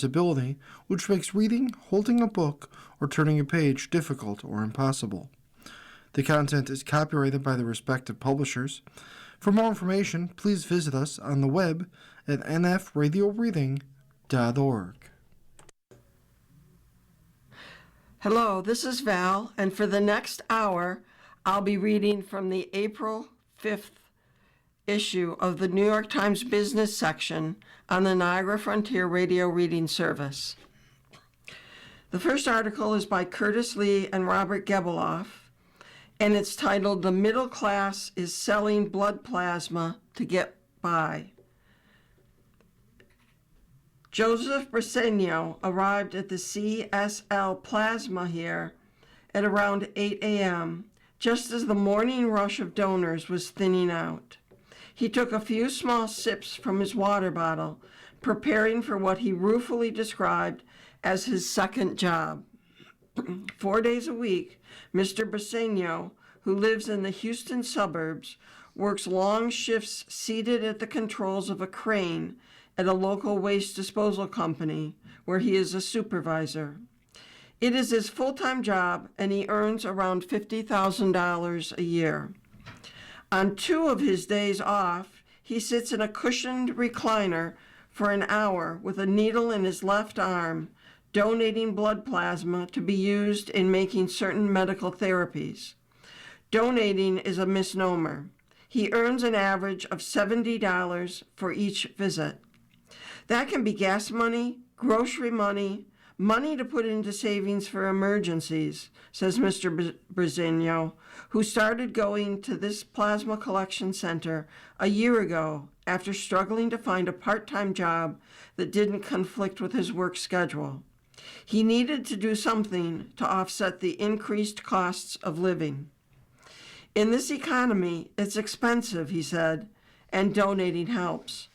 disability, which makes reading, holding a book, or turning a page difficult or impossible. The content is copyrighted by the respective publishers. For more information, please visit us on the web at nfradioreading.org. Hello, this is Val, and for the next hour, I'll be reading from the April 5th issue of the New York Times Business section on the Niagara Frontier Radio Reading Service. The first article is by Curtis Lee and Robert Gebeloff, and it's titled, "The Middle Class is Selling Blood Plasma to Get By." Joseph Briseño arrived at the CSL Plasma here at around 8 a.m., just as the morning rush of donors was thinning out. He took a few small sips from his water bottle, preparing for what he ruefully described as his second job. 4 days a week, Mr. Briseño, who lives in the Houston suburbs, works long shifts seated at the controls of a crane at a local waste disposal company where he is a supervisor. It is his full-time job, and he earns around $50,000 a year. On 2 of his days off, he sits in a cushioned recliner for an hour with a needle in his left arm, donating blood plasma to be used in making certain medical therapies. Donating is a misnomer. He earns an average of $70 for each visit. That can be gas money, grocery money, money to put into savings for emergencies, says Mr. Briseño, who started going to this plasma collection center a year ago after struggling to find a part-time job that didn't conflict with his work schedule. He needed to do something to offset the increased costs of living. In this economy, it's expensive, he said, and donating helps.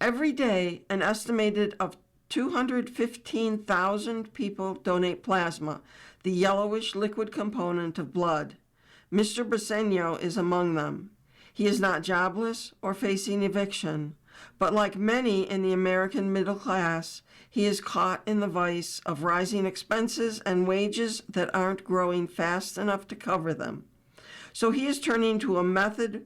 Every day, an estimated of 215,000 people donate plasma, the yellowish liquid component of blood. Mr. Briseño is among them. He is not jobless or facing eviction, but like many in the American middle class, he is caught in the vice of rising expenses and wages that aren't growing fast enough to cover them. So he is turning to a method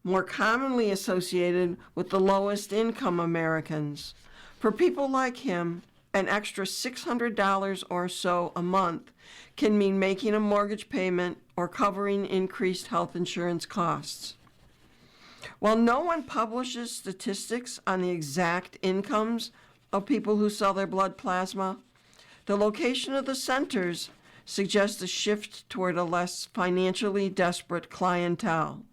more commonly associated with the lowest income Americans. For people like him, an extra $600 or so a month can mean making a mortgage payment or covering increased health insurance costs. While no one publishes statistics on the exact incomes of people who sell their blood plasma, the location of the centers suggests a shift toward a less financially desperate clientele.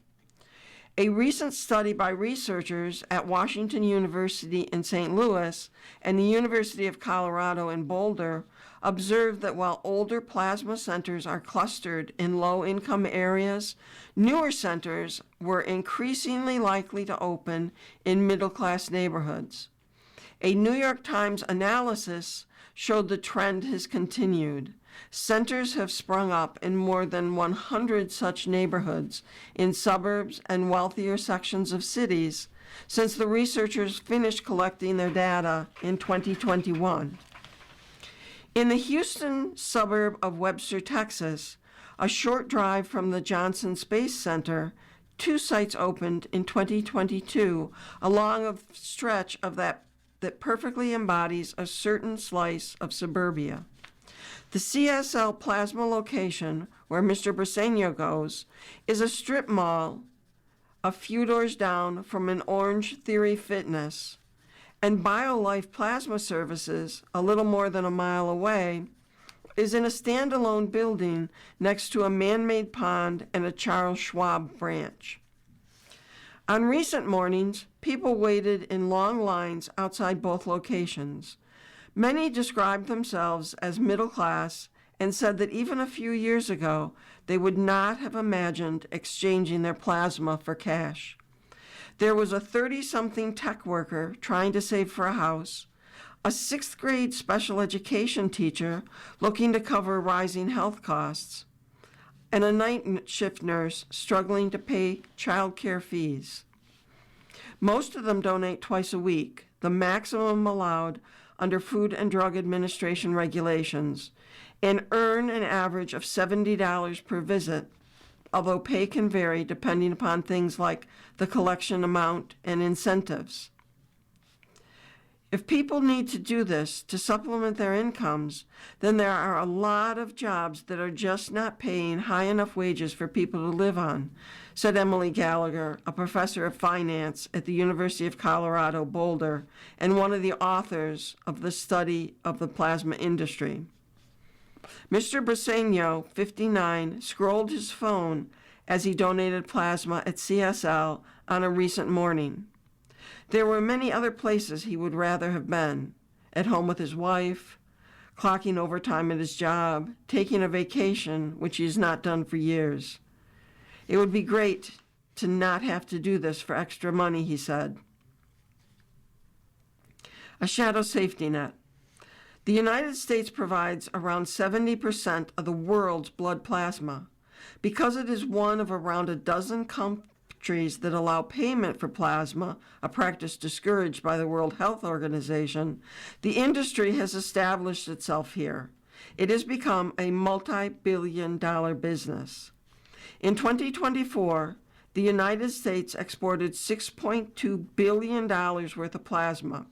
A recent study by researchers at Washington University in St. Louis and the University of Colorado in Boulder observed that while older plasma centers are clustered in low-income areas, newer centers were increasingly likely to open in middle-class neighborhoods. A New York Times analysis showed the trend has continued. Centers have sprung up in more than 100 such neighborhoods in suburbs and wealthier sections of cities since the researchers finished collecting their data in 2021. In the Houston suburb of Webster, Texas, a short drive from the Johnson Space Center, 2 sites opened in 2022 along a stretch of that perfectly embodies a certain slice of suburbia. The CSL Plasma location, where Mr. Briseño goes, is a strip mall a few doors down from an Orange Theory Fitness, and BioLife Plasma Services, a little more than a mile away, is in a standalone building next to a man-made pond and a Charles Schwab branch. On recent mornings, people waited in long lines outside both locations. Many described themselves as middle class and said that even a few years ago, they would not have imagined exchanging their plasma for cash. There was a 30-something tech worker trying to save for a house, a 6th grade special education teacher looking to cover rising health costs, and a night shift nurse struggling to pay child care fees. Most of them donate twice a week. the maximum allowed under Food and Drug Administration regulations, and earn an average of $70 per visit, although pay can vary depending upon things like the collection amount and incentives. If people need to do this to supplement their incomes, then there are a lot of jobs that are just not paying high enough wages for people to live on, said Emily Gallagher, a professor of finance at the University of Colorado Boulder and one of the authors of the study of the plasma industry. Mr. Briseño, 59, scrolled his phone as he donated plasma at CSL on a recent morning. There were many other places he would rather have been: at home with his wife, clocking overtime at his job, taking a vacation, which he has not done for years. It would be great to not have to do this for extra money, he said. A shadow safety net. The United States provides around 70% of the world's blood plasma. Because it is one of around a dozen countries that allow payment for plasma, a practice discouraged by the World Health Organization, the industry has established itself here. It has become a multi-billion-dollar business. In 2024, the United States exported $6.2 billion worth of plasma.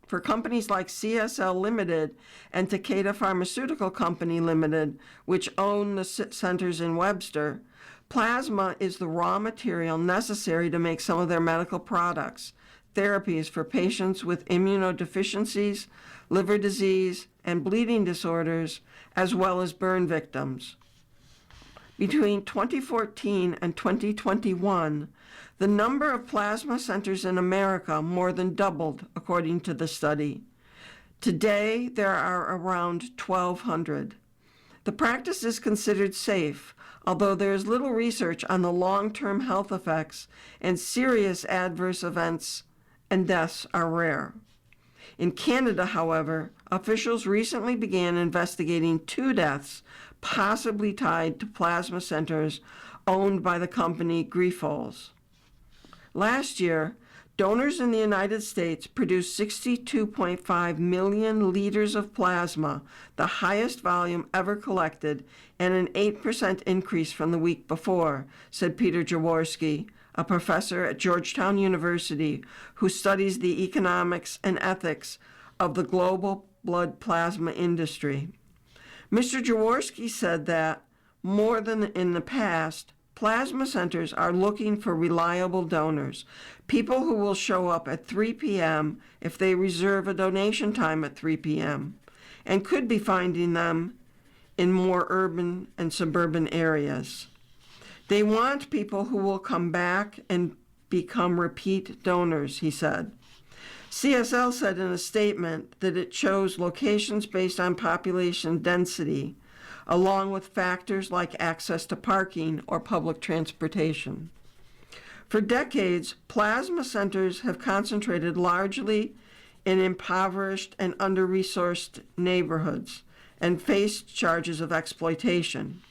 For companies like CSL Limited and Takeda Pharmaceutical Company Limited, which own the centers in Webster, plasma is the raw material necessary to make some of their medical products, therapies for patients with immunodeficiencies, liver disease, and bleeding disorders, as well as burn victims. Between 2014 and 2021, the number of plasma centers in America more than doubled, according to the study. Today, there are around 1,200. The practice is considered safe, although there is little research on the long-term health effects, and serious adverse events and deaths are rare. In Canada, however, officials recently began investigating 2 deaths possibly tied to plasma centers owned by the company Grifols. Last year, donors in the United States produced 62.5 million liters of plasma, the highest volume ever collected, and an 8% increase from the week before, said Peter Jaworski, a professor at Georgetown University who studies the economics and ethics of the global blood plasma industry. Mr. Jaworski said that, more than in the past, plasma centers are looking for reliable donors, people who will show up at 3 p.m. if they reserve a donation time at 3 p.m., and could be finding them in more urban and suburban areas. They want people who will come back and become repeat donors, he said. CSL said in a statement that it chose locations based on population density, along with factors like access to parking or public transportation. For decades, plasma centers have concentrated largely in impoverished and under-resourced neighborhoods and faced charges of exploitation.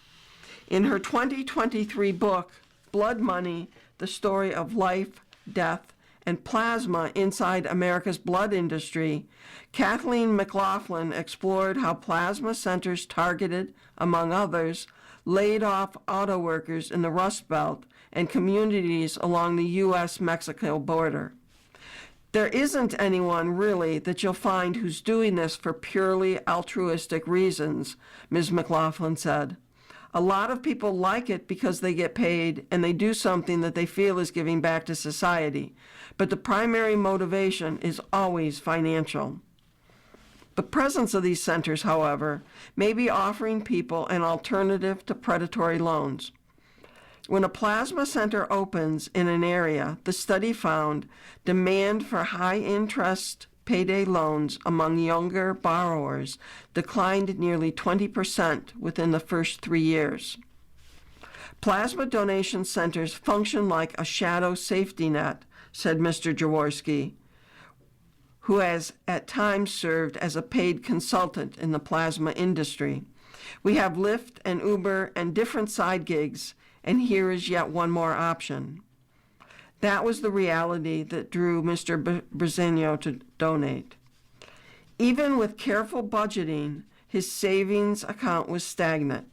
In her 2023 book, Blood Money, The Story of Life, Death, and Plasma Inside America's Blood Industry, Kathleen McLaughlin explored how plasma centers targeted, among others, laid-off auto workers in the Rust Belt and communities along the U.S.-Mexico border. There isn't anyone really that you'll find who's doing this for purely altruistic reasons, Ms. McLaughlin said. A lot of people like it because they get paid and they do something that they feel is giving back to society. But the primary motivation is always financial. The presence of these centers, however, may be offering people an alternative to predatory loans. When a plasma center opens in an area, the study found demand for high-interest payday loans among younger borrowers declined nearly 20% within the first 3 years. Plasma donation centers function like a shadow safety net, said Mr. Jaworski, who has at times served as a paid consultant in the plasma industry. We have Lyft and Uber and different side gigs, and here is yet one more option. That was the reality that drew Mr. Briseño to donate. Even with careful budgeting, his savings account was stagnant.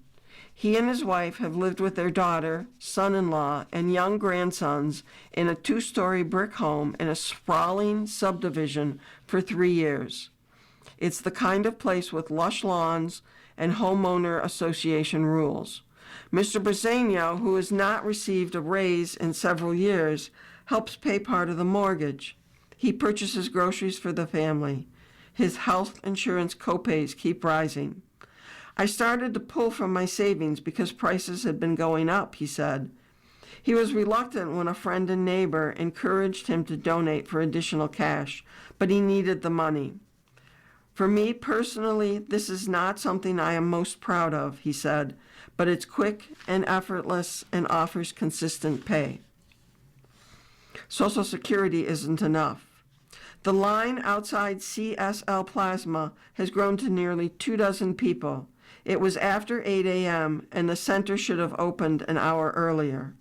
He and his wife have lived with their daughter, son-in-law, and young grandsons in a 2-story brick home in a sprawling subdivision for 3 years. It's the kind of place with lush lawns and homeowner association rules. Mr. Briseño, who has not received a raise in several years, helps pay part of the mortgage. He purchases groceries for the family. His health insurance copays keep rising. I started to pull from my savings because prices had been going up, he said. He was reluctant when a friend and neighbor encouraged him to donate for additional cash, but he needed the money. For me personally, this is not something I am most proud of, he said, but it's quick and effortless and offers consistent pay. Social Security isn't enough. The line outside CSL Plasma has grown to nearly 24 people. It was after 8 a.m., and the center should have opened an hour earlier.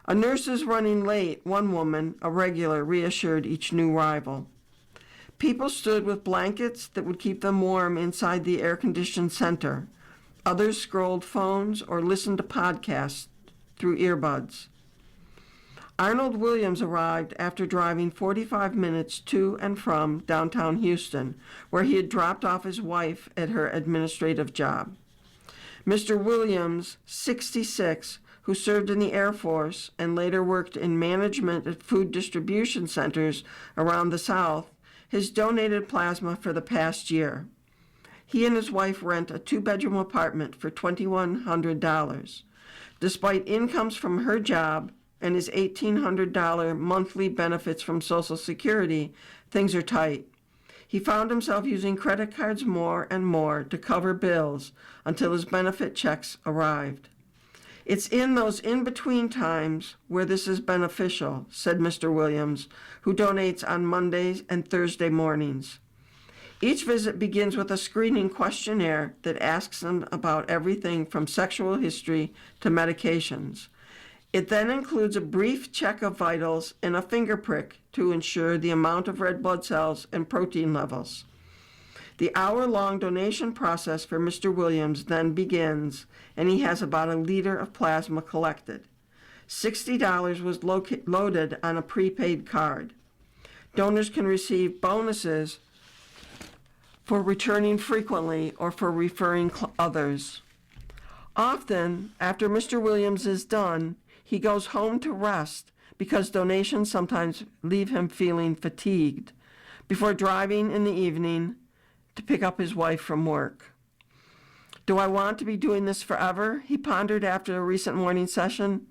A nurse is running late, one woman, a regular, reassured each new arrival. People stood with blankets that would keep them warm inside the air-conditioned center. Others scrolled phones or listened to podcasts through earbuds. Arnold Williams arrived after driving 45 minutes to and from downtown Houston, where he had dropped off his wife at her administrative job. Mr. Williams, 66, who served in the Air Force and later worked in management at food distribution centers around the South, has donated plasma for the past year. He and his wife rent a 2-bedroom apartment for $2,100. Despite incomes from her job and his $1,800 monthly benefits from Social Security, things are tight. He found himself using credit cards more and more to cover bills until his benefit checks arrived. It's in those in-between times where this is beneficial, said Mr. Williams, who donates on Mondays and Thursday mornings. Each visit begins with a screening questionnaire that asks them about everything from sexual history to medications. It then includes a brief check of vitals and a finger prick to ensure the amount of red blood cells and protein levels. The hour-long donation process for Mr. Williams then begins, and he has about 1 liter of plasma collected. $60 was loaded on a prepaid card. Donors can receive bonuses for returning frequently or for referring others. Often, after Mr. Williams is done, he goes home to rest because donations sometimes leave him feeling fatigued before driving in the evening to pick up his wife from work. Do I want to be doing this forever? He pondered after a recent morning session.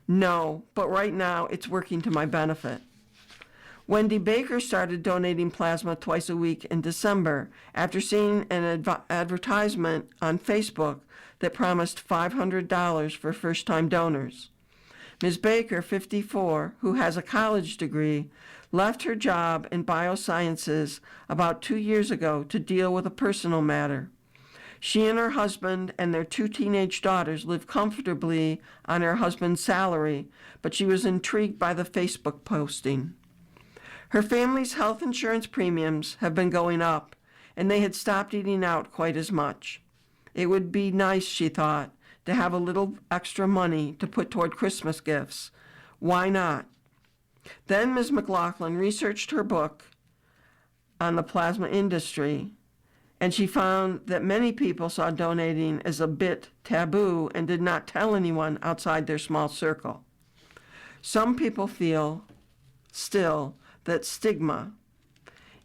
No, but right now it's working to my benefit. Wendy Baker started donating plasma twice a week in December after seeing an advertisement on Facebook that promised $500 for first-time donors. Ms. Baker, 54, who has a college degree, left her job in biosciences about 2 years ago to deal with a personal matter. She and her husband and their 2 teenage daughters live comfortably on her husband's salary, but she was intrigued by the Facebook posting. Her family's health insurance premiums have been going up, and they had stopped eating out quite as much. It would be nice, she thought, to have a little extra money to put toward Christmas gifts. Why not? Then Ms. McLaughlin researched her book on the plasma industry, and she found that many people saw donating as a bit taboo and did not tell anyone outside their small circle. Some people feel still that stigma.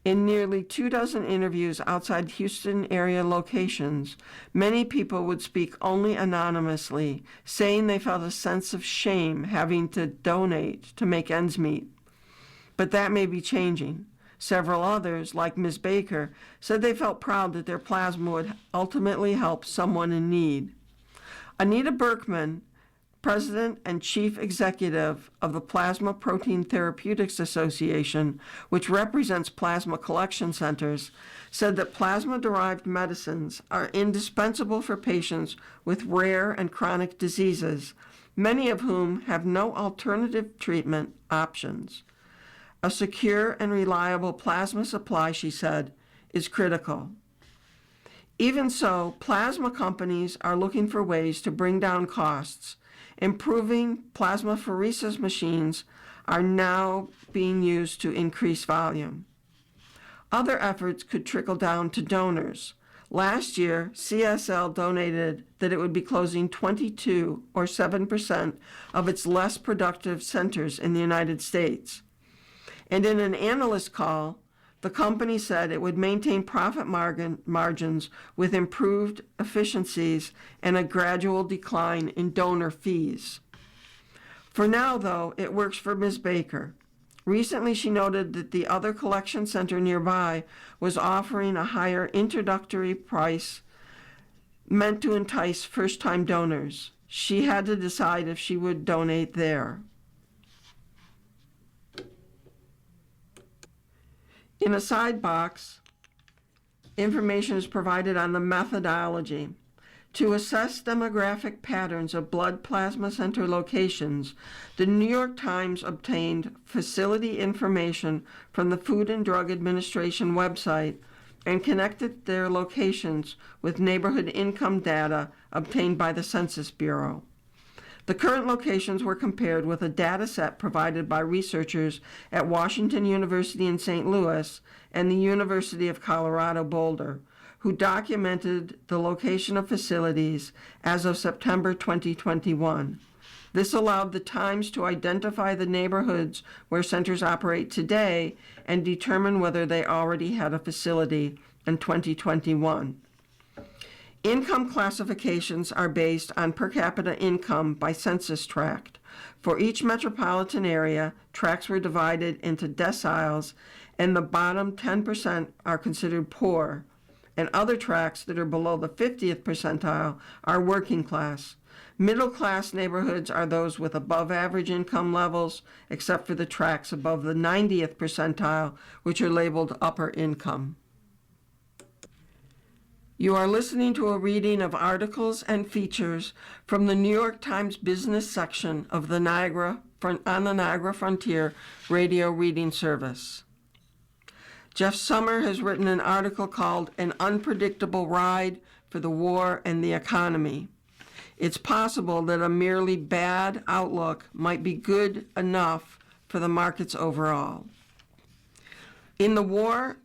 In nearly 24 interviews outside Houston area locations, many people would speak only anonymously, saying they felt a sense of shame having to donate to make ends meet. But that may be changing. Several others, like Ms. Baker, said they felt proud that their plasma would ultimately help someone in need. Anita Berkman, President and Chief Executive of the Plasma Protein Therapeutics Association, which represents plasma collection centers, said that plasma-derived medicines are indispensable for patients with rare and chronic diseases, many of whom have no alternative treatment options. A secure and reliable plasma supply, she said, is critical. Even so, plasma companies are looking for ways to bring down costs. Improving plasmapheresis machines are now being used to increase volume. Other efforts could trickle down to donors. Last year, CSL donated that it would be closing 22 or 7% of its less productive centers in the United States. And in an analyst call, the company said it would maintain profit margins with improved efficiencies and a gradual decline in donor fees. For now, though, it works for Ms. Baker. Recently, she noted that the other collection center nearby was offering a higher introductory price meant to entice first-time donors. She had to decide if she would donate there. In a side box, information is provided on the methodology. To assess demographic patterns of blood plasma center locations, the New York Times obtained facility information from the Food and Drug Administration website and connected their locations with neighborhood income data obtained by the Census Bureau. The current locations were compared with a data set provided by researchers at Washington University in St. Louis and the University of Colorado Boulder, who documented the location of facilities as of September 2021. This allowed the Times to identify the neighborhoods where centers operate today and determine whether they already had a facility in 2021. Income classifications are based on per capita income by census tract. For each metropolitan area, tracts were divided into deciles, and the bottom 10% are considered poor, and other tracts that are below the 50th percentile are working class. Middle class neighborhoods are those with above average income levels, except for the tracts above the 90th percentile, which are labeled upper income. You are listening to a reading of articles and features from the New York Times business section of the Niagara Frontier Radio Reading Service. Jeff Sommer has written an article called An Unpredictable Ride for the War and the Economy. It's possible that a merely bad outlook might be good enough for the markets overall. In the war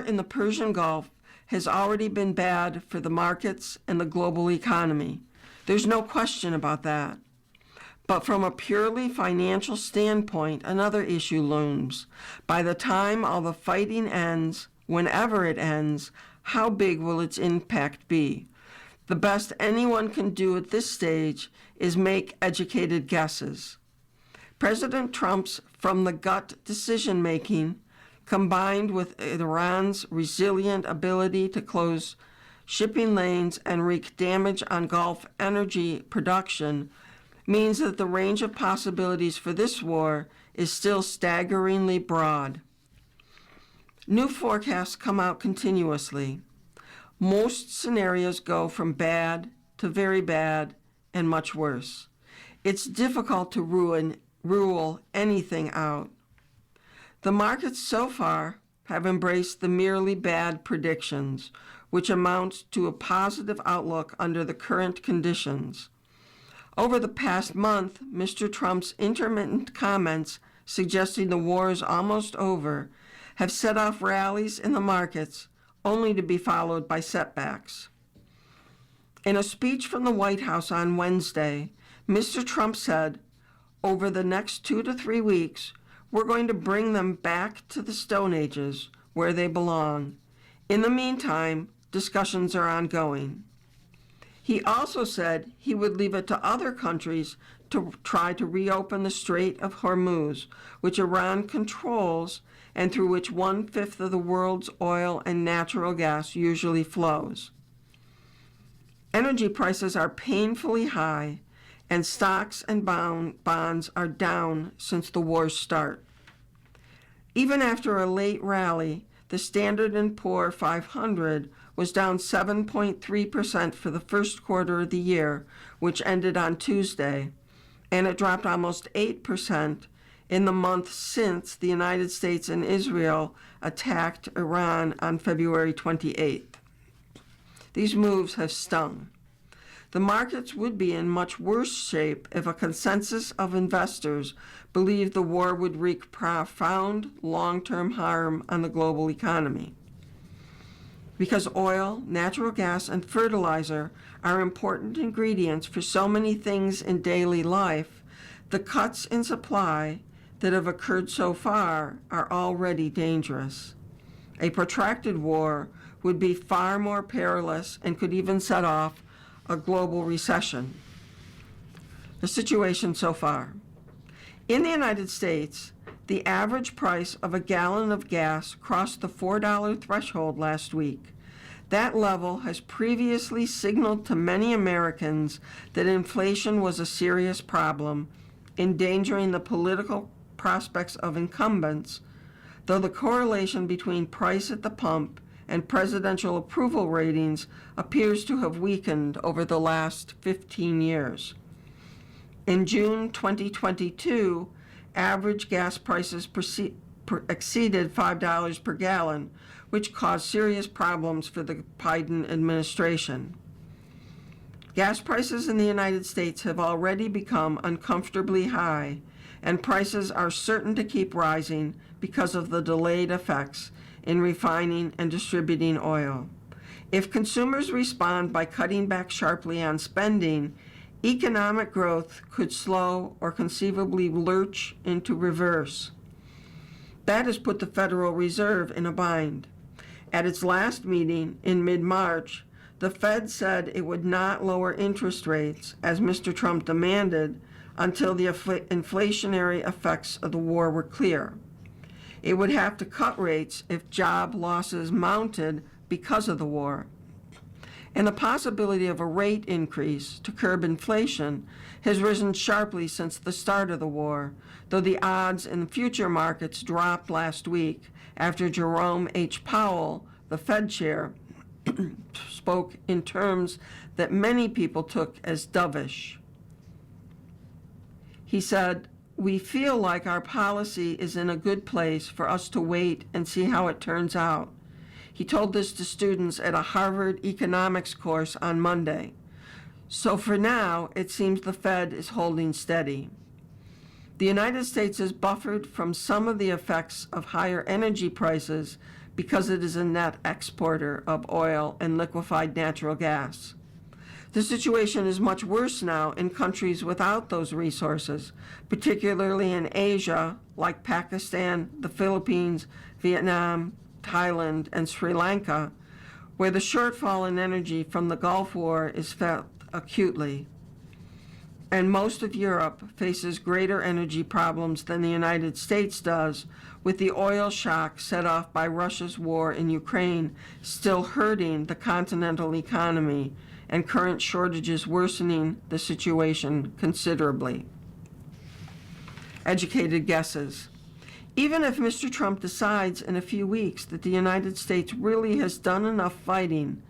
in the Persian Gulf has already been bad for the markets and the global economy. There's no question about that. But from a purely financial standpoint, another issue looms. By the time all the fighting ends, whenever it ends, how big will its impact be? The best anyone can do at this stage is make educated guesses. President Trump's from-the-gut decision-making, combined with Iran's resilient ability to close shipping lanes and wreak damage on Gulf energy production, means that the range of possibilities for this war is still staggeringly broad. New forecasts come out continuously. Most scenarios go from bad to very bad and much worse. It's difficult to rule anything out. The markets so far have embraced the merely bad predictions, which amount to a positive outlook under the current conditions. Over the past month, Mr. Trump's intermittent comments suggesting the war is almost over have set off rallies in the markets, only to be followed by setbacks. In a speech from the White House on Wednesday, Mr. Trump said, "Over the next 2 to 3 weeks, we're going to bring them back to the Stone Ages where they belong. In the meantime, discussions are ongoing." He also said he would leave it to other countries to try to reopen the Strait of Hormuz, which Iran controls and through which 1/5 of the world's oil and natural gas usually flows. Energy prices are painfully high, and stocks and bonds are down since the war's start. Even after a late rally, the Standard & Poor's 500 was down 7.3% for the first quarter of the year, which ended on Tuesday, and it dropped almost 8% in the month since the United States and Israel attacked Iran on February 28th. These moves have stung. The markets would be in much worse shape if a consensus of investors believed the war would wreak profound long-term harm on the global economy. Because oil, natural gas, and fertilizer are important ingredients for so many things in daily life, the cuts in supply that have occurred so far are already dangerous. A protracted war would be far more perilous and could even set off a global recession. The situation so far. In the United States, the average price of a gallon of gas crossed the $4 threshold last week. That level has previously signaled to many Americans that inflation was a serious problem, endangering the political prospects of incumbents, though the correlation between price at the pump and presidential approval ratings appears to have weakened over the last 15 years. In June 2022, average gas prices exceeded $5 per gallon, which caused serious problems for the Biden administration. Gas prices in the United States have already become uncomfortably high, and prices are certain to keep rising because of the delayed effects in refining and distributing oil. If consumers respond by cutting back sharply on spending, economic growth could slow or conceivably lurch into reverse. That has put the Federal Reserve in a bind. At its last meeting in mid-March, the Fed said it would not lower interest rates, as Mr. Trump demanded, until the inflationary effects of the war were clear. It would have to cut rates if job losses mounted because of the war. And the possibility of a rate increase to curb inflation has risen sharply since the start of the war, though the odds in future markets dropped last week after Jerome H. Powell, the Fed chair, spoke in terms that many people took as dovish. He said, "We feel like our policy is in a good place for us to wait and see how it turns out." He told this to students at a Harvard economics course on Monday. So for now, it seems the Fed is holding steady. The United States is buffered from some of the effects of higher energy prices because it is a net exporter of oil and liquefied natural gas. The situation is much worse now in countries without those resources, particularly in Asia, like Pakistan, the Philippines, Vietnam, Thailand, and Sri Lanka, where the shortfall in energy from the Gulf War is felt acutely. And most of Europe faces greater energy problems than the United States does, with the oil shock set off by Russia's war in Ukraine still hurting the continental economy and current shortages worsening the situation considerably. Educated guesses. Even if Mr. Trump decides in a few weeks that the United States really has done enough fighting,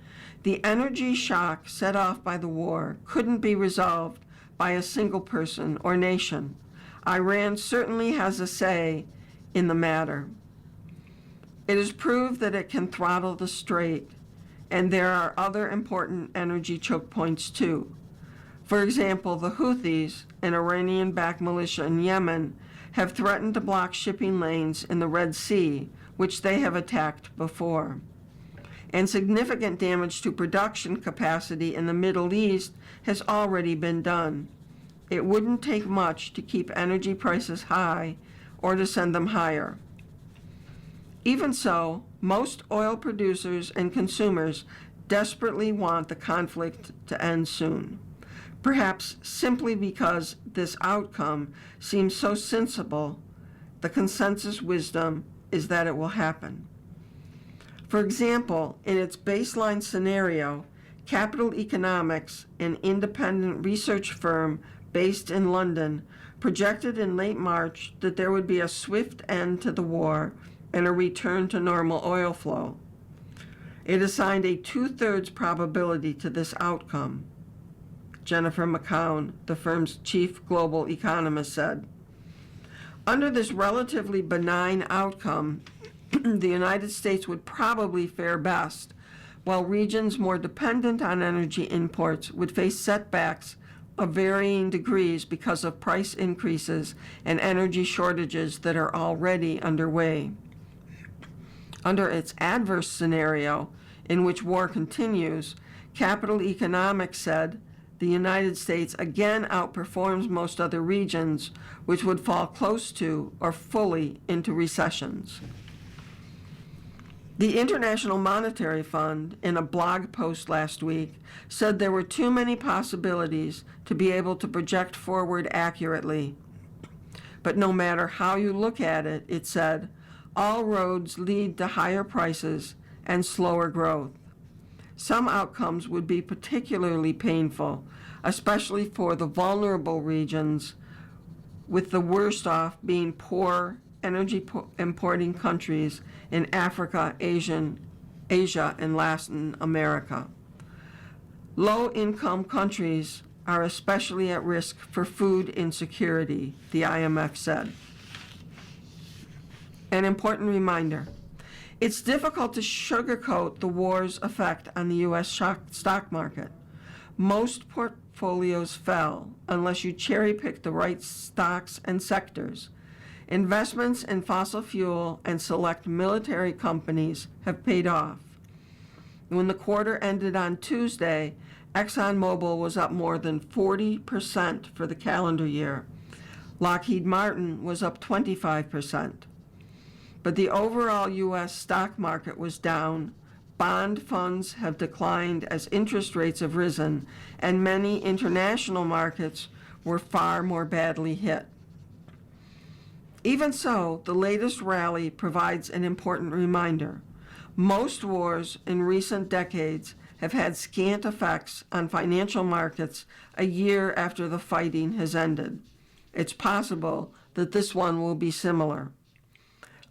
the energy shock set off by the war couldn't be resolved by a single person or nation. Iran certainly has a say in the matter. It is proved that it can throttle the Strait, and there are other important energy choke points too. For example, the Houthis, an Iranian-backed militia in Yemen, have threatened to block shipping lanes in the Red Sea, which they have attacked before. And significant damage to production capacity in the Middle East has already been done. It wouldn't take much to keep energy prices high or to send them higher. Even so, most oil producers and consumers desperately want the conflict to end soon, perhaps simply because this outcome seems so sensible. The consensus wisdom is that it will happen. For example, in its baseline scenario, Capital Economics, an independent research firm based in London, projected in late March that there would be a swift end to the war and a return to normal oil flow. It assigned a 2/3 probability to this outcome. Jennifer McCown, the firm's chief global economist, said. Under this relatively benign outcome, the United States would probably fare best, while regions more dependent on energy imports would face setbacks of varying degrees because of price increases and energy shortages that are already underway. Under its adverse scenario, in which war continues, Capital Economics said the United States again outperforms most other regions, which would fall close to or fully into recessions. The International Monetary Fund, in a blog post last week, said there were too many possibilities to be able to project forward accurately. But no matter how you look at it, it said, all roads lead to higher prices and slower growth. Some outcomes would be particularly painful, especially for the vulnerable regions, with the worst off being poor, energy importing countries in Africa, Asia, and Latin America. Low-income countries are especially at risk for food insecurity, the IMF said. An important reminder. It's difficult to sugarcoat the war's effect on the U.S. stock market. Most portfolios fell unless you cherry-pick the right stocks and sectors. Investments in fossil fuel and select military companies have paid off. When the quarter ended on Tuesday, ExxonMobil was up more than 40% for the calendar year. Lockheed Martin was up 25%. But the overall U.S. stock market was down. Bond funds have declined as interest rates have risen, and many international markets were far more badly hit. Even so, the latest rally provides an important reminder. Most wars in recent decades have had scant effects on financial markets a year after the fighting has ended. It's possible that this one will be similar.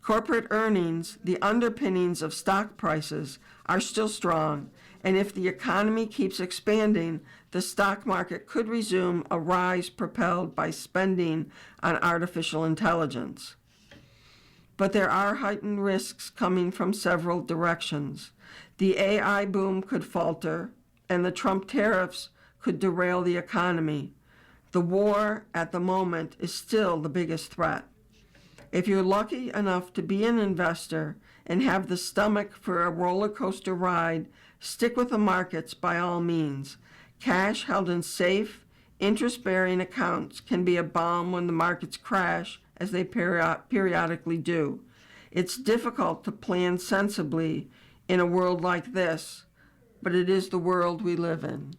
Corporate earnings, the underpinnings of stock prices, are still strong, and if the economy keeps expanding, the stock market could resume a rise propelled by spending on artificial intelligence. But there are heightened risks coming from several directions. The AI boom could falter, and the Trump tariffs could derail the economy. The war at the moment is still the biggest threat. If you're lucky enough to be an investor and have the stomach for a roller coaster ride, stick with the markets by all means. Cash held in safe, interest-bearing accounts can be a balm when the markets crash, as they periodically do. It's difficult to plan sensibly in a world like this, but it is the world we live in.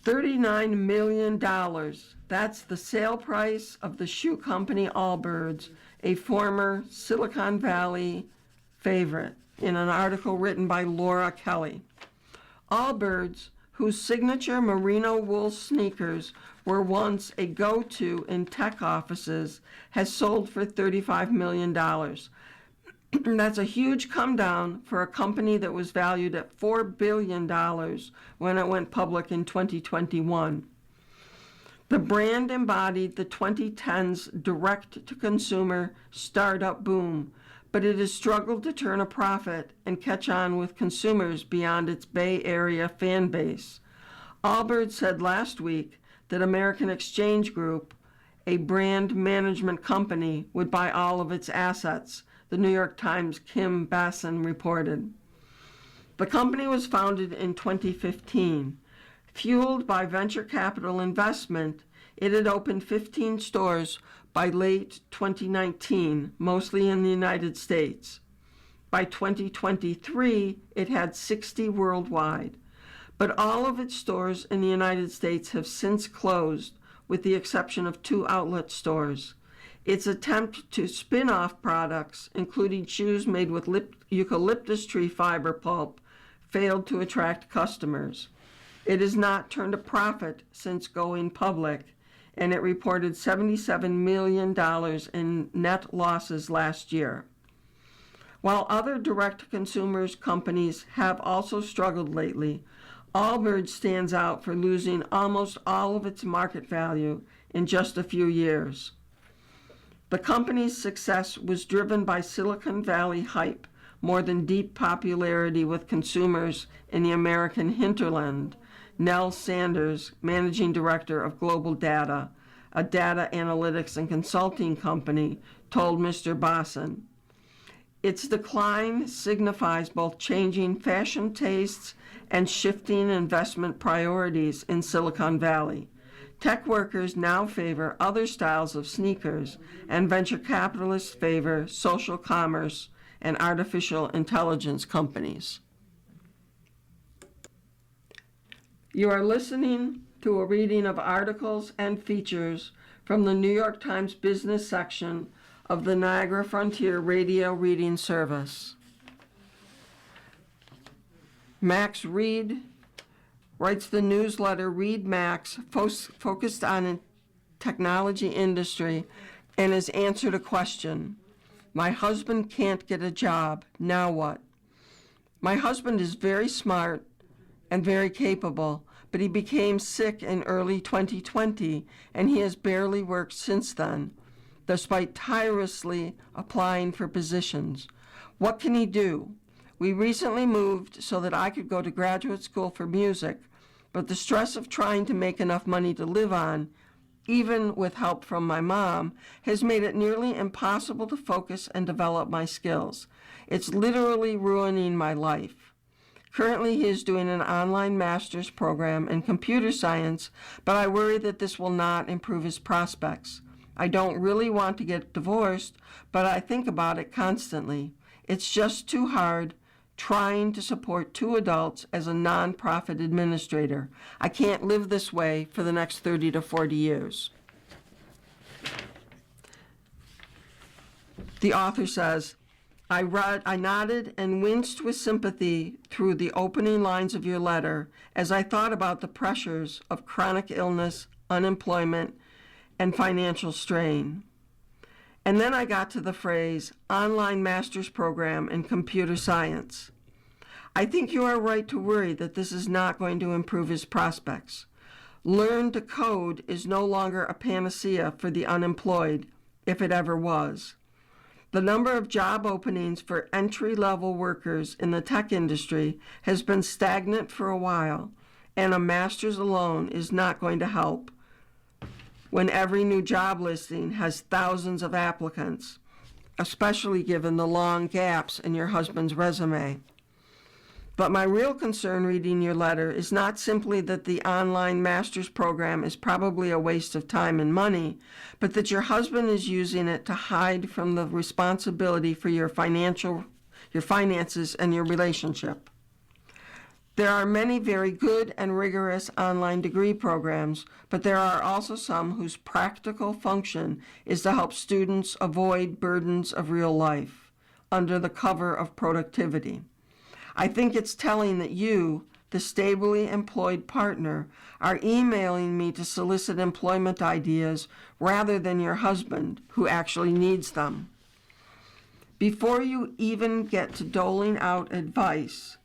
$39 million. That's the sale price of the shoe company Allbirds, a former Silicon Valley favorite, in an article written by Laura Kelly. Allbirds, whose signature merino wool sneakers were once a go-to in tech offices, has sold for $35 million. That's a huge come down for a company that was valued at $4 billion when it went public in 2021. The brand embodied the 2010s direct-to-consumer startup boom, but it has struggled to turn a profit and catch on with consumers beyond its Bay Area fan base. Allbirds said last week that American Exchange Group, a brand management company, would buy all of its assets, the New York Times' Kim Bassin reported. The company was founded in 2015. Fueled by venture capital investment, it had opened 15 stores by late 2019, mostly in the United States. By 2023, it had 60 worldwide. But all of its stores in the United States have since closed, with the exception of 2 outlet stores. Its attempt to spin off products, including shoes made with eucalyptus tree fiber pulp, failed to attract customers. It has not turned a profit since going public, and it reported $77 million in net losses last year. While other direct-to-consumer companies have also struggled lately, Allbirds stands out for losing almost all of its market value in just a few years. The company's success was driven by Silicon Valley hype more than deep popularity with consumers in the American hinterland. Nell Sanders, managing director of Global Data, a data analytics and consulting company, told Mr. Bosson, "Its decline signifies both changing fashion tastes and shifting investment priorities in Silicon Valley. Tech workers now favor other styles of sneakers, and venture capitalists favor social commerce and artificial intelligence companies." You are listening to a reading of articles and features from the New York Times business section of the Niagara Frontier Radio Reading Service. Max Reed writes the newsletter Read Max, focused on the technology industry, and has answered a question. My husband can't get a job. Now what? My husband is very smart and very capable, but he became sick in early 2020, and he has barely worked since then, despite tirelessly applying for positions. What can he do? We recently moved so that I could go to graduate school for music, but the stress of trying to make enough money to live on, even with help from my mom, has made it nearly impossible to focus and develop my skills. It's literally ruining my life. Currently, he is doing an online master's program in computer science, but I worry that this will not improve his prospects. I don't really want to get divorced, but I think about it constantly. It's just too hard trying to support two adults as a nonprofit administrator. I can't live this way for the next 30 to 40 years. The author says, I nodded and winced with sympathy through the opening lines of your letter as I thought about the pressures of chronic illness, unemployment, and financial strain. And then I got to the phrase, online master's program in computer science. I think you are right to worry that this is not going to improve his prospects. Learn to code is no longer a panacea for the unemployed, if it ever was. The number of job openings for entry-level workers in the tech industry has been stagnant for a while, and a master's alone is not going to help when every new job listing has thousands of applicants, especially given the long gaps in your husband's resume. But my real concern reading your letter is not simply that the online master's program is probably a waste of time and money, but that your husband is using it to hide from the responsibility for your finances and your relationship. There are many very good and rigorous online degree programs, but there are also some whose practical function is to help students avoid burdens of real life under the cover of productivity. I think it's telling that you, the stably employed partner, are emailing me to solicit employment ideas rather than your husband, who actually needs them. Before you even get to doling out advice,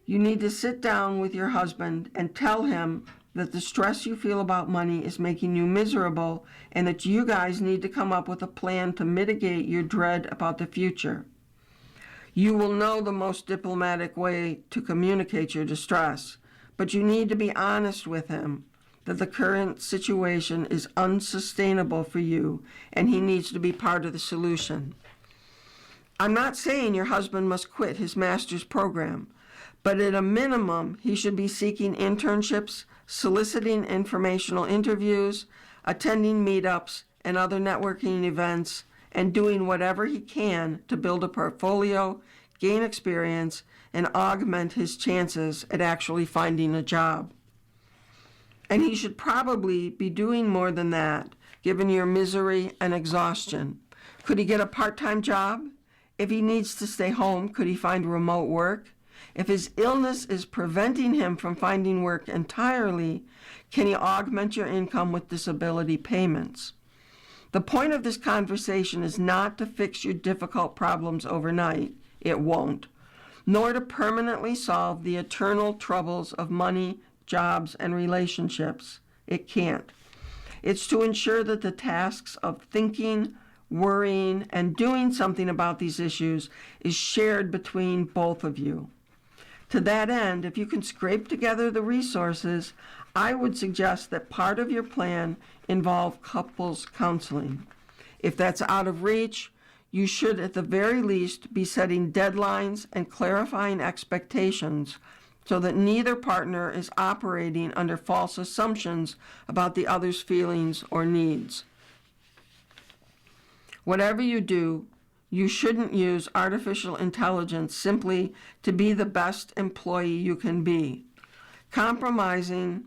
you need to sit down with your husband and tell him that the stress you feel about money is making you miserable and that you guys need to come up with a plan to mitigate your dread about the future. You will know the most diplomatic way to communicate your distress, but you need to be honest with him that the current situation is unsustainable for you and he needs to be part of the solution. I'm not saying your husband must quit his master's program, but at a minimum, he should be seeking internships, soliciting informational interviews, attending meetups and other networking events, and doing whatever he can to build a portfolio, gain experience, and augment his chances at actually finding a job. And he should probably be doing more than that, given your misery and exhaustion. Could he get a part-time job? If he needs to stay home, could he find remote work? If his illness is preventing him from finding work entirely, can he augment your income with disability payments? The point of this conversation is not to fix your difficult problems overnight. It won't. Nor to permanently solve the eternal troubles of money, jobs, and relationships. It can't. It's to ensure that the tasks of thinking, worrying, and doing something about these issues is shared between both of you. To that end, if you can scrape together the resources, I would suggest that part of your plan involve couples counseling. If that's out of reach, you should at the very least be setting deadlines and clarifying expectations so that neither partner is operating under false assumptions about the other's feelings or needs. Whatever you do, you shouldn't use artificial intelligence simply to be the best employee you can be. Compromising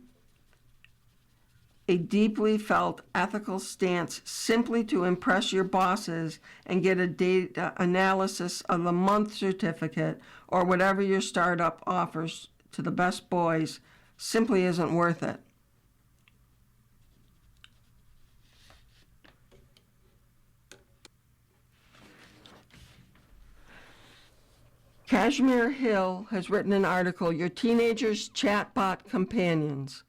a deeply felt ethical stance simply to impress your bosses and get a data analysis of the month certificate or whatever your startup offers to the best boys simply isn't worth it. Kashmir Hill has written an article, Your Teenager's Chatbot Companions.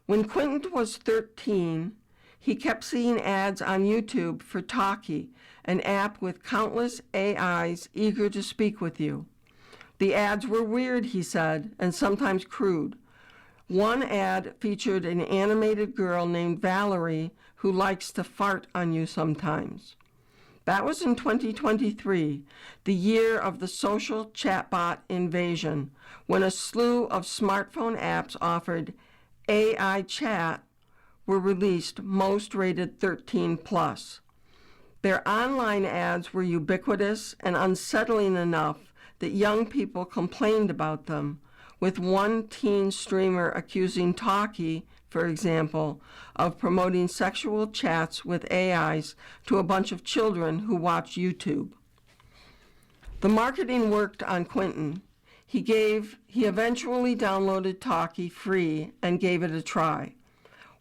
When Quentin was 13, he kept seeing ads on YouTube for Talkie, an app with countless AIs eager to speak with you. The ads were weird, he said, and sometimes crude. One ad featured an animated girl named Valerie who likes to fart on you sometimes. That was in 2023, the year of the social chatbot invasion, when a slew of smartphone apps offered AI chat were released, most rated 13 plus. Their online ads were ubiquitous and unsettling enough that young people complained about them, with one teen streamer accusing Talkie, for example, of promoting sexual chats with AIs to a bunch of children who watch YouTube. The marketing worked on Quentin. He eventually downloaded Talkie free and gave it a try.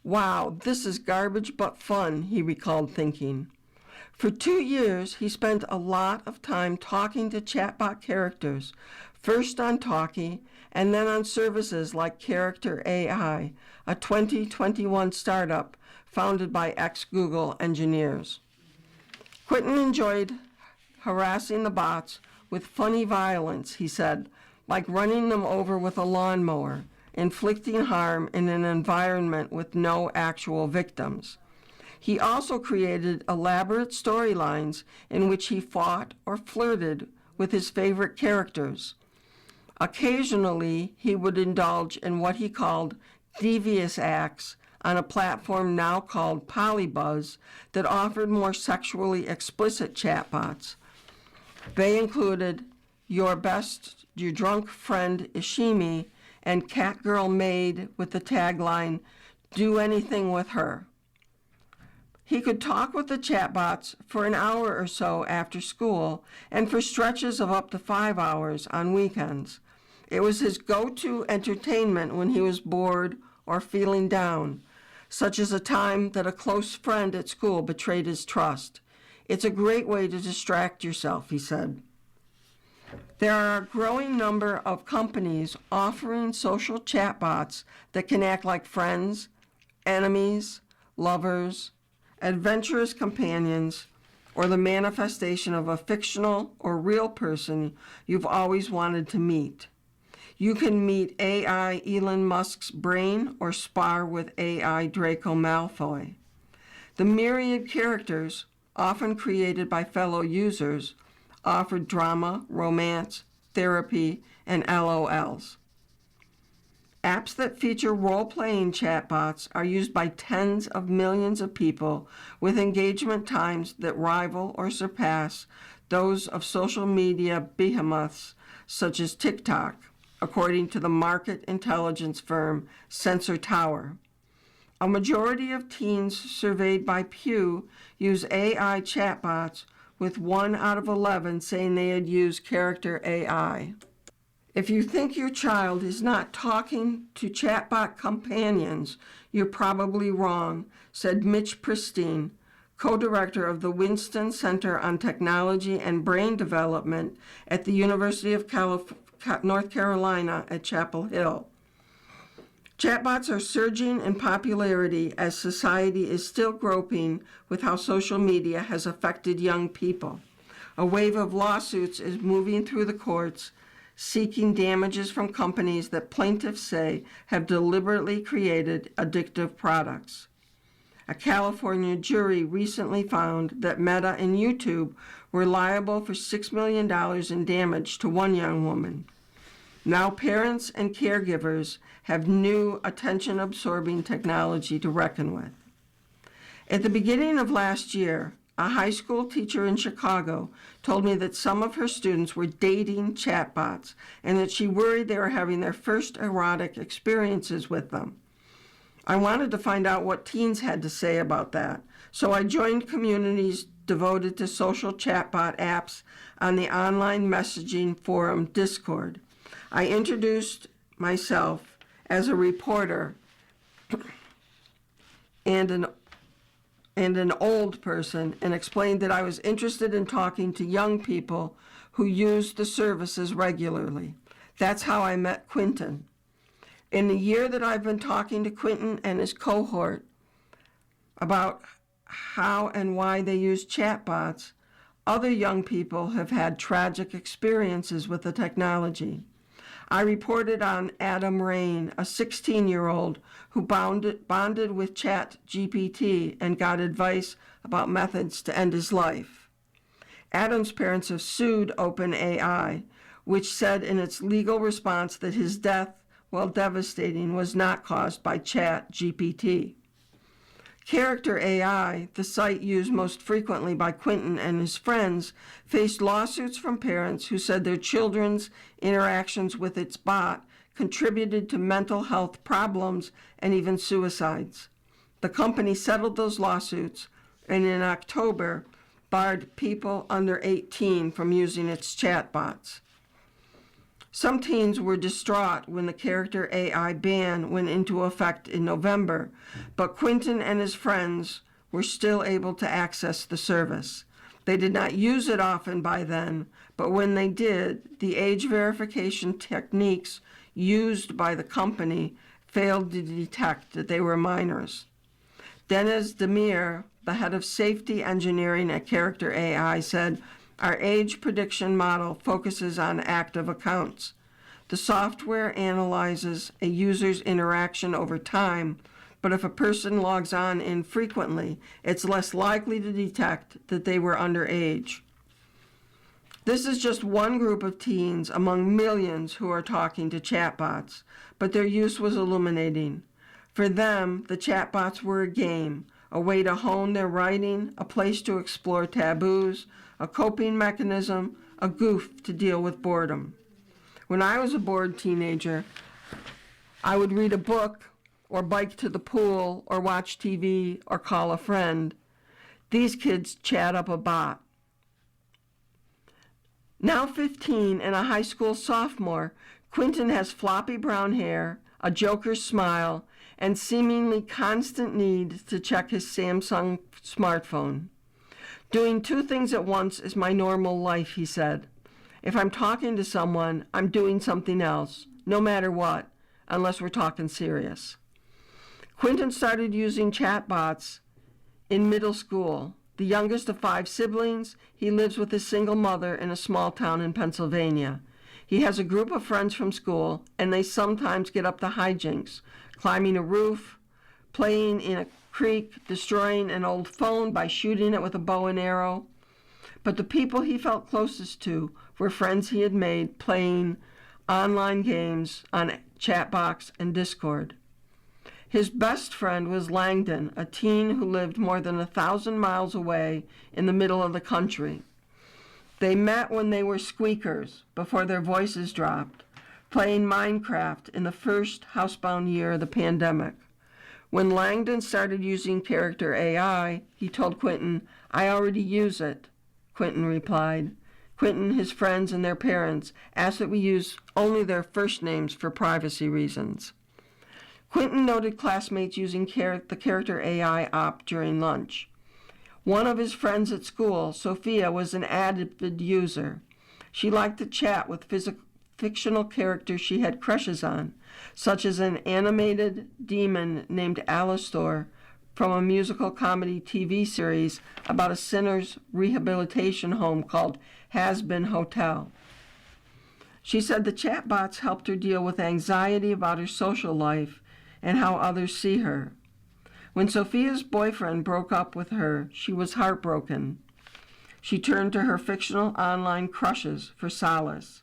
Wow, this is garbage but fun, he recalled thinking. For 2 years, he spent a lot of time talking to chatbot characters, first on Talkie and then on services like Character AI, a 2021 startup founded by ex-Google engineers. Quentin enjoyed harassing the bots with funny violence, he said, like running them over with a lawnmower, inflicting harm in an environment with no actual victims. He also created elaborate storylines in which he fought or flirted with his favorite characters. Occasionally, he would indulge in what he called devious acts on a platform now called Polybuzz that offered more sexually explicit chatbots. They included Your Drunk Friend Ishimi and Catgirl Maid with the tagline, Do Anything With Her. He could talk with the chatbots for an hour or so after school and for stretches of up to 5 hours on weekends. It was his go-to entertainment when he was bored or feeling down, such as a time that a close friend at school betrayed his trust. It's a great way to distract yourself, he said. There are a growing number of companies offering social chatbots that can act like friends, enemies, lovers, adventurous companions, or the manifestation of a fictional or real person you've always wanted to meet. You can meet AI Elon Musk's brain or spar with AI Draco Malfoy. The myriad characters, often created by fellow users, offer drama, romance, therapy, and LOLs. Apps that feature role-playing chatbots are used by tens of millions of people with engagement times that rival or surpass those of social media behemoths such as TikTok, according to the market intelligence firm Sensor Tower. A majority of teens surveyed by Pew use AI chatbots, with 1 out of 11 saying they had used Character AI. If you think your child is not talking to chatbot companions, you're probably wrong, said Mitch Pristine, co-director of the Winston Center on Technology and Brain Development at the University of North Carolina at Chapel Hill. Chatbots are surging in popularity as society is still groping with how social media has affected young people. A wave of lawsuits is moving through the courts, seeking damages from companies that plaintiffs say have deliberately created addictive products. A California jury recently found that Meta and YouTube were liable for $6 million in damage to one young woman. Now parents and caregivers have new attention-absorbing technology to reckon with. At the beginning of last year, a high school teacher in Chicago told me that some of her students were dating chatbots and that she worried they were having their first erotic experiences with them. I wanted to find out what teens had to say about that, so I joined communities devoted to social chatbot apps on the online messaging forum Discord. I introduced myself as a reporter and an old person and explained that I was interested in talking to young people who use the services regularly. That's how I met Quentin. In the year that I've been talking to Quentin and his cohort about how and why they use chatbots, other young people have had tragic experiences with the technology. I reported on Adam Rain, a 16-year-old who bonded with ChatGPT and got advice about methods to end his life. Adam's parents have sued OpenAI, which said in its legal response that his death, while devastating, was not caused by ChatGPT. Character AI, the site used most frequently by Quentin and his friends, faced lawsuits from parents who said their children's interactions with its bot contributed to mental health problems and even suicides. The company settled those lawsuits and in October barred people under 18 from using its chatbots. Some teens were distraught when the Character AI ban went into effect in November, but Quentin and his friends were still able to access the service. They did not use it often by then, but when they did, the age verification techniques used by the company failed to detect that they were minors. Dennis Demir, the head of safety engineering at Character AI, said, "Our age prediction model focuses on active accounts. The software analyzes a user's interaction over time, but if a person logs on infrequently, it's less likely to detect that they were underage." This is just one group of teens among millions who are talking to chatbots, but their use was illuminating. For them, the chatbots were a game, a way to hone their writing, a place to explore taboos, a coping mechanism, a goof to deal with boredom. When I was a bored teenager, I would read a book or bike to the pool or watch TV or call a friend. These kids chat up a bot. Now 15 and a high school sophomore, Quentin has floppy brown hair, a joker's smile, and seemingly constant need to check his Samsung smartphone. "Doing two things at once is my normal life," he said. "If I'm talking to someone, I'm doing something else, no matter what, unless we're talking serious." Quentin started using chatbots in middle school. The youngest of 5 siblings, he lives with his single mother in a small town in Pennsylvania. He has a group of friends from school, and they sometimes get up to hijinks, climbing a roof, playing in a creek, destroying an old phone by shooting it with a bow and arrow. But the people he felt closest to were friends he had made playing online games on Chatbox and Discord. His best friend was Langdon, a teen who lived more than 1,000 miles away in the middle of the country. They met when they were squeakers, before their voices dropped, playing Minecraft in the first housebound year of the pandemic. When Langdon started using Character AI, he told Quentin, "I already use it." Quentin replied. Quentin, his friends, and their parents asked that we use only their first names for privacy reasons. Quentin noted classmates using the Character AI app during lunch. One of his friends at school, Sophia, was an avid user. She liked to chat with fictional characters she had crushes on, such as an animated demon named Alastor from a musical comedy TV series about a sinner's rehabilitation home called Has Been Hotel. She said the chatbots helped her deal with anxiety about her social life and how others see her. When Sophia's boyfriend broke up with her, she was heartbroken. She turned to her fictional online crushes for solace.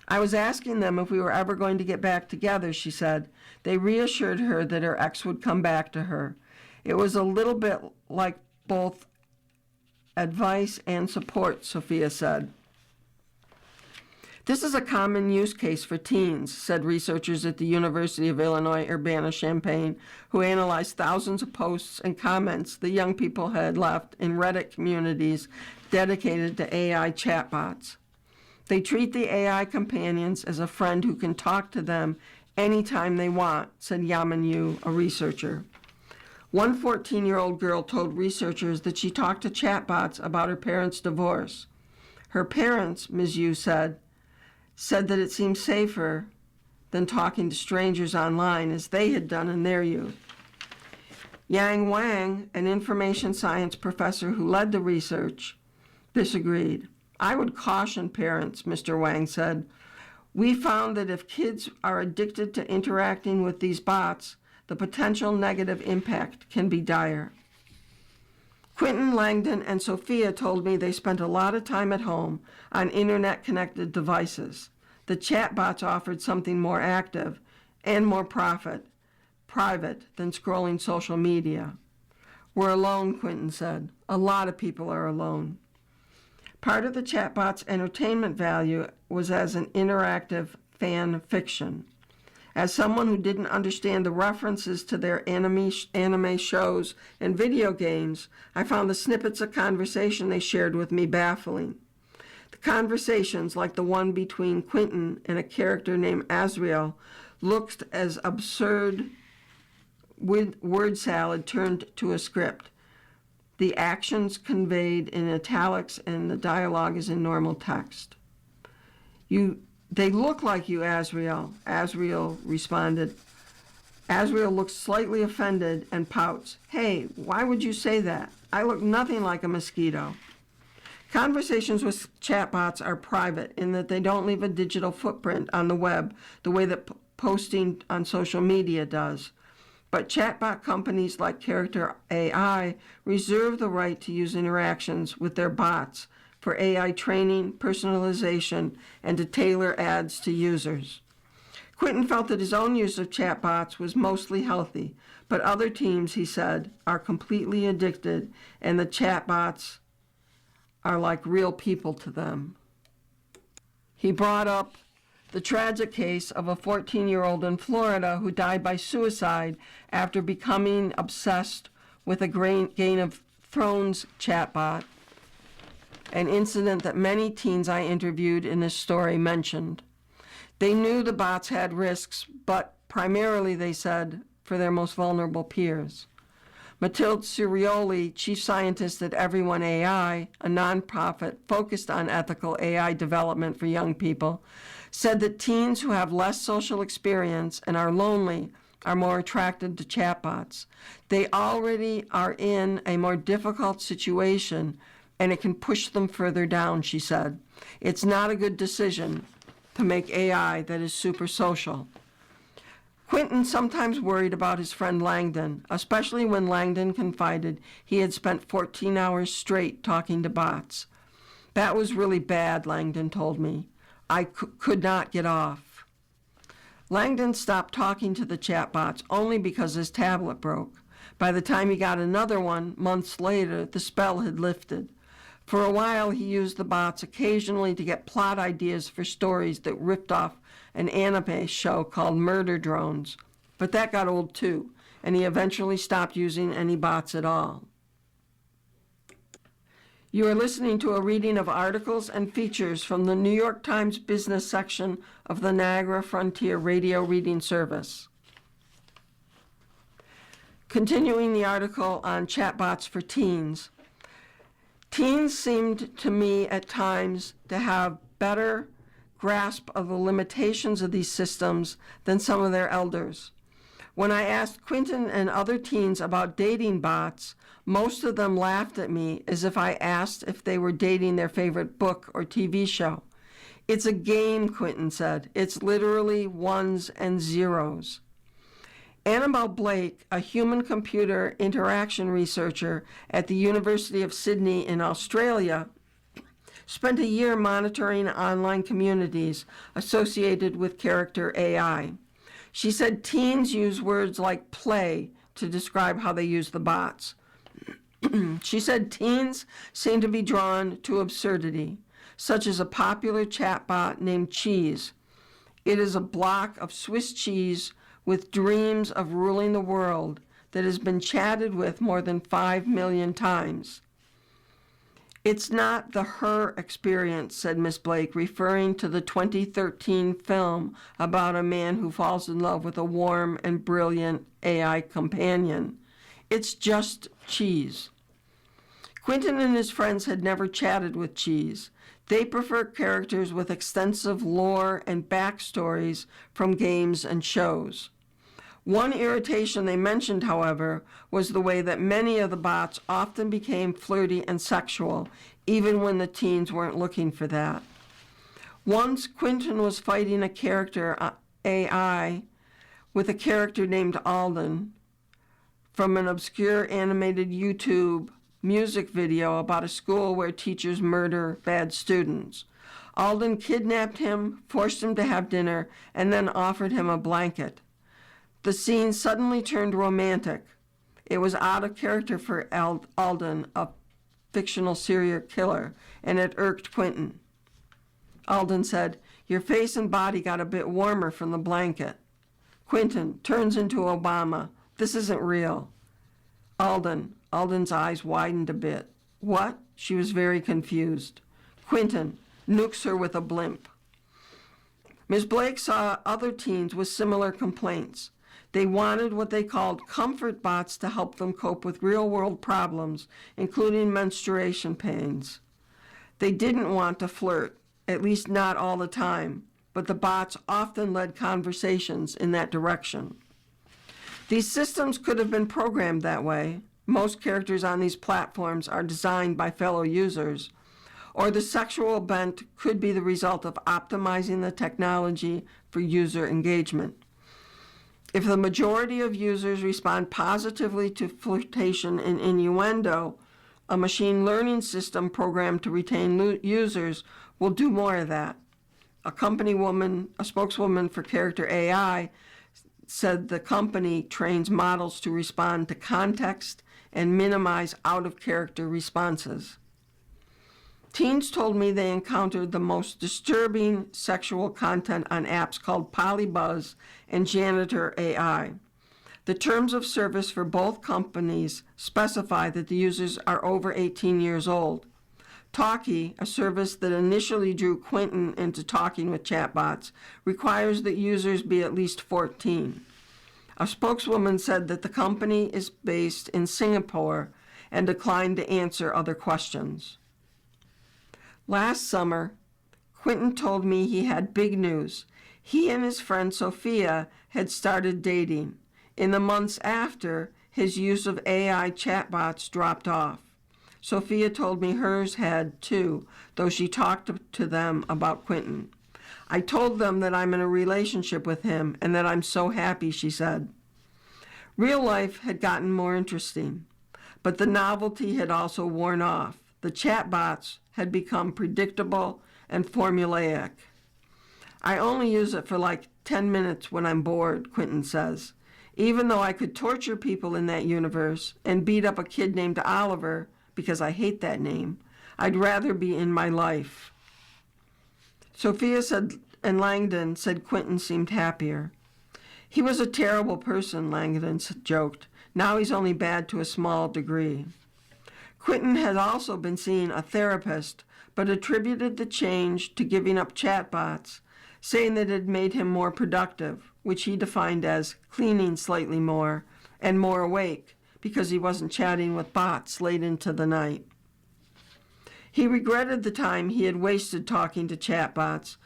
I was asking them if we were ever going to get back together, she said. They reassured her that her ex would come back to her. It was a little bit like both advice and support, Sophia said. This is a common use case for teens, said researchers at the University of Illinois Urbana-Champaign, who analyzed thousands of posts and comments the young people had left in Reddit communities dedicated to AI chatbots. They treat the AI companions as a friend who can talk to them anytime they want, said Yaman Yu, a researcher. One 14-year-old girl told researchers that she talked to chatbots about her parents' divorce. Her parents, Ms. Yu said that it seemed safer than talking to strangers online as they had done in their youth. Yang Wang, an information science professor who led the research, disagreed. I would caution parents, Mr. Wang said. We found that if kids are addicted to interacting with these bots, the potential negative impact can be dire. Quentin, Langdon, and Sophia told me they spent a lot of time at home on internet-connected devices. The chatbots offered something more active and more private than scrolling social media. We're alone, Quentin said. A lot of people are alone. Part of the chatbot's entertainment value was as an interactive fan fiction. As someone who didn't understand the references to their anime shows and video games, I found the snippets of conversation they shared with me baffling. The conversations, like the one between Quentin and a character named Azrael, looked as absurd word salad turned to a script. The actions conveyed in italics and the dialogue is in normal text. They look like you, Azrael, Azrael responded. Azrael looks slightly offended and pouts. Hey, why would you say that? I look nothing like a mosquito. Conversations with chatbots are private in that they don't leave a digital footprint on the web the way that posting on social media does. But chatbot companies like Character AI reserve the right to use interactions with their bots for AI training, personalization, and to tailor ads to users. Quentin felt that his own use of chatbots was mostly healthy, but other teams, he said, are completely addicted, and the chatbots are like real people to them. He brought up the tragic case of a 14-year-old in Florida who died by suicide after becoming obsessed with a Game of Thrones chatbot, an incident that many teens I interviewed in this story mentioned. They knew the bots had risks, but primarily, they said, for their most vulnerable peers. Mathilde Sirioli, chief scientist at Everyone AI, a nonprofit focused on ethical AI development for young people, said that teens who have less social experience and are lonely are more attracted to chatbots. They already are in a more difficult situation, and it can push them further down, she said. It's not a good decision to make AI that is super social. Quentin sometimes worried about his friend Langdon, especially when Langdon confided he had spent 14 hours straight talking to bots. That was really bad, Langdon told me. I could not get off. Langdon stopped talking to the chatbots only because his tablet broke. By the time he got another one, months later, the spell had lifted. For a while, he used the bots occasionally to get plot ideas for stories that ripped off an anime show called Murder Drones. But that got old too, and he eventually stopped using any bots at all. You are listening to a reading of articles and features from the New York Times business section of the Niagara Frontier Radio Reading Service. Continuing the article on chatbots for teens, Teens seemed to me at times to have better grasp of the limitations of these systems than some of their elders. When I asked Quentin and other teens about dating bots, most of them laughed at me as if I asked if they were dating their favorite book or TV show. It's a game, Quentin said. It's literally ones and zeros. Annabelle Blake, a human-computer interaction researcher at the University of Sydney in Australia, spent a year monitoring online communities associated with character AI. She said teens use words like play to describe how they use the bots. She said teens seem to be drawn to absurdity, such as a popular chatbot named Cheese. It is a block of Swiss cheese with dreams of ruling the world that has been chatted with more than 5 million times. It's not the her experience, said Miss Blake, referring to the 2013 film about a man who falls in love with a warm and brilliant AI companion. It's just Cheese. Quentin and his friends had never chatted with Cheese. They prefer characters with extensive lore and backstories from games and shows. One irritation they mentioned, however, was the way that many of the bots often became flirty and sexual, even when the teens weren't looking for that. Once, Quentin was fighting a character AI with a character named Alden from an obscure animated YouTube music video about a school where teachers murder bad students. Alden kidnapped him, forced him to have dinner, and then offered him a blanket. The scene suddenly turned romantic. It was out of character for Alden, a fictional serial killer, and it irked Quentin. Alden said, "Your face and body got a bit warmer from the blanket." Quentin turns into Obama. "This isn't real." Alden's eyes widened a bit. "What?" She was very confused. Quentin nukes her with a blimp. Ms. Blake saw other teens with similar complaints. They wanted what they called comfort bots to help them cope with real-world problems, including menstruation pains. They didn't want to flirt, at least not all the time, but the bots often led conversations in that direction. These systems could have been programmed that way. Most characters on these platforms are designed by fellow users, or the sexual bent could be the result of optimizing the technology for user engagement. If the majority of users respond positively to flirtation and innuendo, a machine learning system programmed to retain users will do more of that. A spokeswoman for Character AI, said the company trains models to respond to context and minimize out-of-character responses. Teens told me they encountered the most disturbing sexual content on apps called Polybuzz and Janitor AI. The terms of service for both companies specify that the users are over 18 years old. Talkie, a service that initially drew Quentin into talking with chatbots, requires that users be at least 14. A spokeswoman said that the company is based in Singapore and declined to answer other questions. Last summer, Quentin told me he had big news. He and his friend Sophia had started dating. In the months after, his use of AI chatbots dropped off. Sophia told me hers had too, though she talked to them about Quentin. "I told them that I'm in a relationship with him and that I'm so happy," she said. Real life had gotten more interesting, but the novelty had also worn off. The chatbots had become predictable and formulaic. "I only use it for like 10 minutes when I'm bored," Quentin says. "Even though I could torture people in that universe and beat up a kid named Oliver, because I hate that name, I'd rather be in my life." Sophia said, and Langdon said Quentin seemed happier. "He was a terrible person," Langdon joked. "Now he's only bad to a small degree." Quentin had also been seeing a therapist, but attributed the change to giving up chatbots, saying that it had made him more productive, which he defined as cleaning slightly more and more awake, because he wasn't chatting with bots late into the night. He regretted the time he had wasted talking to chatbots,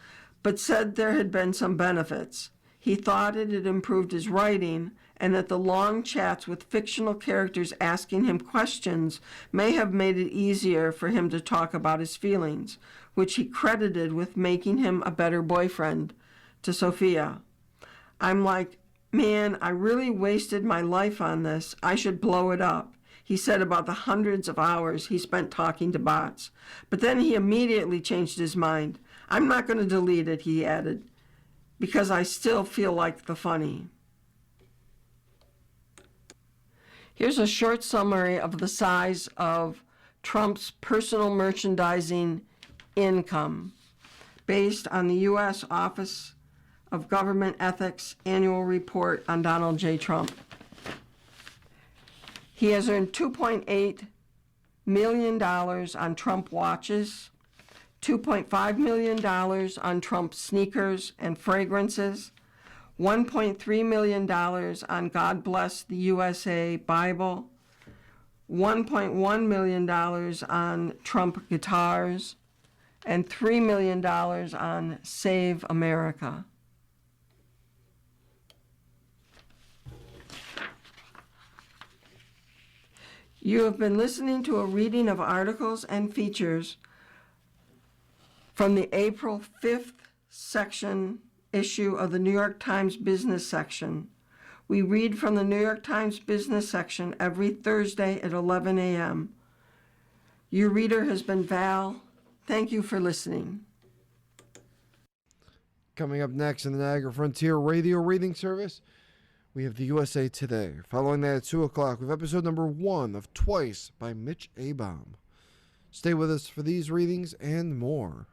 but said there had been some benefits. He thought it had improved his writing, and that the long chats with fictional characters asking him questions may have made it easier for him to talk about his feelings, which he credited with making him a better boyfriend to Sophia. I'm like, man, I really wasted my life on this. I should blow it up, he said about the hundreds of hours he spent talking to bots. But then he immediately changed his mind. I'm not going to delete it, he added, because I still feel like the funny. Here's a short summary of the size of Trump's personal merchandising income based on the U.S. Office of Government Ethics annual report on Donald J. Trump. He has earned $2.8 million on Trump watches, $2.5 million on Trump sneakers and fragrances, $1.3 million on God Bless the USA Bible, $1.1 million on Trump guitars, and $3 million on Save America. You have been listening to a reading of articles and features from the April 5th issue of the New York Times Business section. We read from the New York Times Business section every Thursday at 11 a.m. Your reader has been Val. Thank you for listening. Coming up next in the Niagara Frontier Radio Reading Service, we have the USA Today. Following that at 2 o'clock, we have episode number 1 of Twice by Mitch Abom. Stay with us for these readings and more.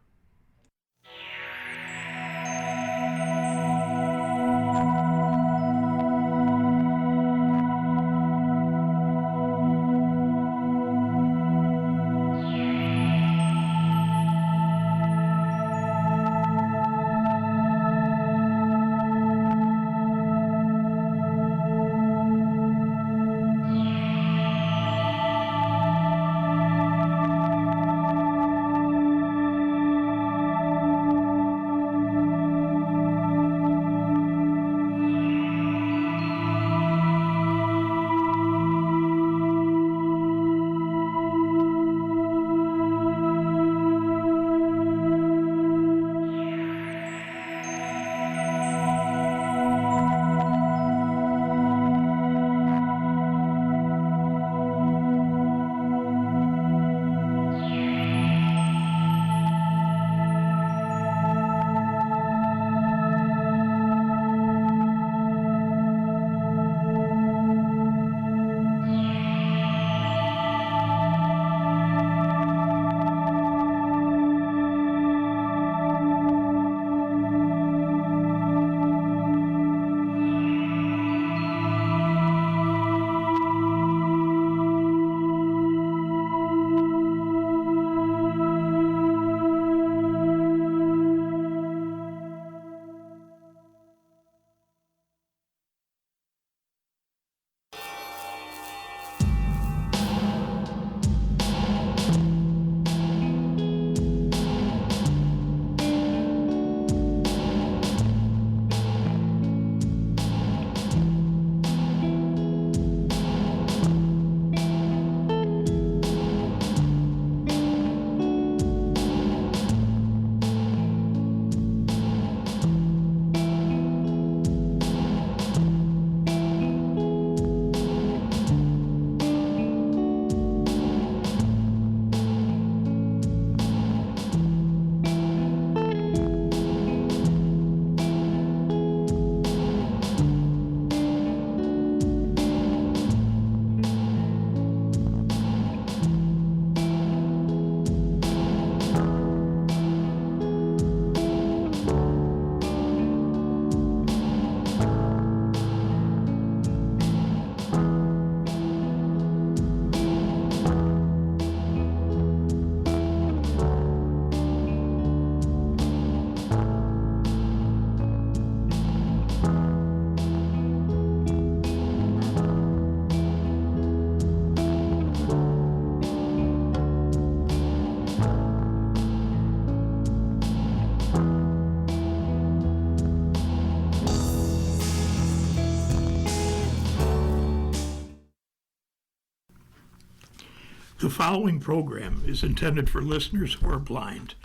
following program is intended for listeners who are blind.